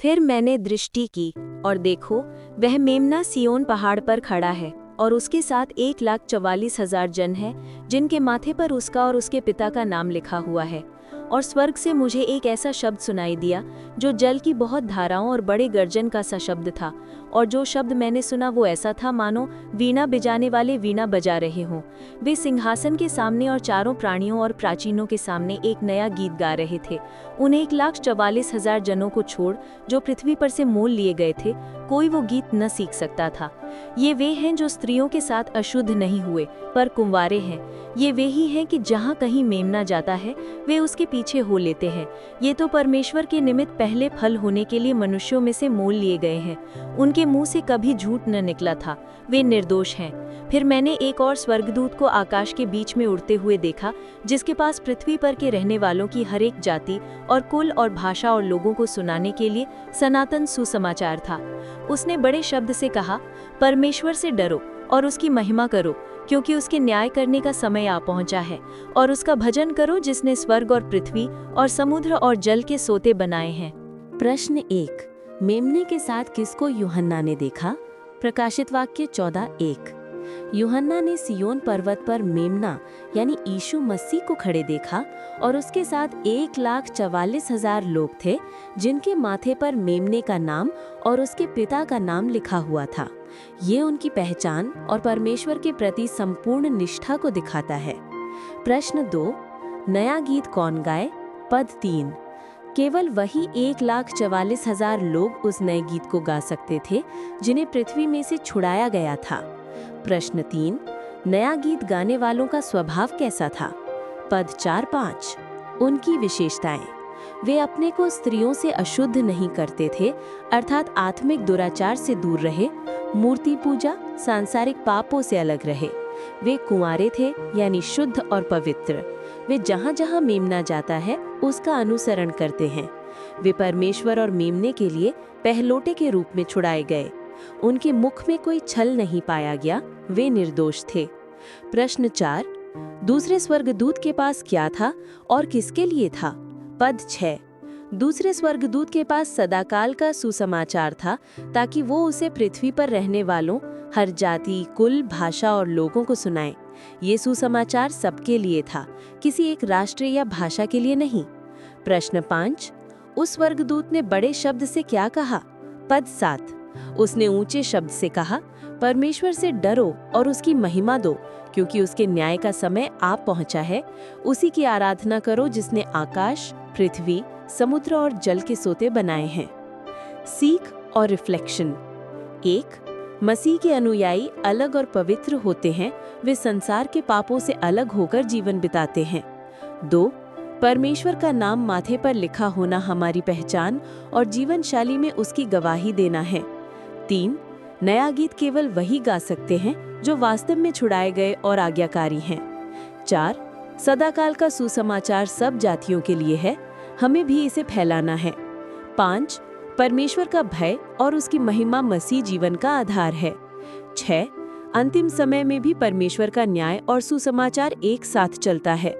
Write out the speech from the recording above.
फिर मैंने दृष्टि की और देखो, वह मेमना सिय्योन पहाड़ पर खड़ा है और उसके साथ 1,44,000 जन हैं जिनके माथे पर उसका और उसके पिता का नाम लिखा हुआ है। और स्वर्ग से मुझे एक ऐसा शब्द सुनाई दिया जो जल की बहुत धाराओं और बड़े गर्जन का सा शब्द था। और जो शब्द मैंने सुना वो ऐसा था मानो वीणा बजाने वाले वीणा बजा रहे हों। वे सिंहासन के सामने और चारों प्राणियों और प्राचीनों के सामने एक नया गीत गा रहे थे। उन 1,44,000 जनों को छोड़ जो पृथ्वी पर से मोल लिए गए थे, कोई वो गीत न सीख सकता था। ये वे हैं जो स्त्रियों के साथ अशुद्ध नहीं हुए पर कुंवारे हैं। ये वे ही हैं कि जहाँ कहीं मेमना जाता है वे उसके पीछे हो लेते हैं। ये तो परमेश्वर के निमित्त पहले फल होने के लिए मनुष्यों में से मोल लिए गए हैं। उनके मुंह से कभी झूठ न निकला था, वे निर्दोष हैं। फिर मैंने एक और स्वर्गदूत को आकाश के बीच में उड़ते हुए देखा, जिसके पास पृथ्वी पर के रहने वालों की हर एक जाति और कुल और भाषा और लोगों को सुनाने के लिए सनातन सुसमाचार था। उसने बड़े शब्द से कहा, परमेश्वर से डरो और उसकी महिमा करो, क्योंकि उसके न्याय करने का समय आ पहुंचा है। और उसका भजन करो जिसने स्वर्ग और पृथ्वी और समुद्र और जल के सोते बनाए हैं। प्रश्न 1, मेमने के साथ किसको यूहन्ना ने देखा? प्रकाशित वाक्य 14:1। यूहन्ना ने सिय्योन पर्वत पर मेमना यानी यीशु मसीह को खड़े देखा और उसके साथ 1,44,000 लोग थे जिनके माथे पर मेमने का नाम और उसके पिता का नाम लिखा हुआ था। ये उनकी पहचान और परमेश्वर के प्रति संपूर्ण निष्ठा को दिखाता है। प्रश्न 2, नया गीत कौन गाए? पद 3, केवल वही 1,44,000 लोग उस नए गीत को गा सकते थे जिन्हें पृथ्वी में से छुड़ाया गया था। प्रश्न 3, नया गीत गाने वालों का स्वभाव कैसा था? पद 4-5, उनकी विशेषताएं। वे अपने को स्त्रियों से अशुद्ध नहीं करते थे, अर्थात आत्मिक दुराचार से दूर रहे, मूर्ति पूजा, सांसारिक पापों से अलग रहे। वे कुंवारे थे यानी शुद्ध और पवित्र। वे जहाँ जहाँ मेमना जाता है उसका अनुसरण करते हैं। वे परमेश्वर और मेमने के लिए पहलोटे के रूप में छुड़ाए गए। उनके मुख में कोई छल नहीं पाया गया, वे निर्दोष थे। प्रश्न 4, दूसरे स्वर्गदूत के पास क्या था और किसके लिए था? पद 6, दूसरे स्वर्गदूत के पास सदाकाल का सुसमाचार था ताकि वो उसे पृथ्वी पर रहने वालों, हर जाति, कुल, भाषा और लोगों को सुनाए। ये सुसमाचार सबके लिए था, किसी एक राष्ट्र या भाषा के लिए नहीं। प्रश्न 5, उस स्वर्गदूत ने बड़े शब्द से क्या कहा? पद 7, उसने ऊंचे शब्द से कहा, परमेश्वर से डरो और उसकी महिमा दो, क्योंकि उसके न्याय का समय आ पहुंचा है। उसी की आराधना करो जिसने आकाश, पृथ्वी, समुद्र और जल के सोते बनाए हैं। सीख और रिफ्लेक्शन। 1, मसीह के अनुयायी अलग और पवित्र होते हैं, वे संसार के पापों से अलग होकर जीवन बिताते हैं। 2, परमेश्वर का नाम माथे पर लिखा होना हमारी पहचान और जीवन शैली में उसकी गवाही देना है। 3, नया गीत केवल वही गा सकते हैं जो वास्तव में छुड़ाए गए और आज्ञाकारी हैं। 4, सदाकाल का सुसमाचार सब जातियों के लिए है, हमें भी इसे फैलाना है। 5, परमेश्वर का भय और उसकी महिमा मसीह जीवन का आधार है। 6, अंतिम समय में भी परमेश्वर का न्याय और सुसमाचार एक साथ चलता है।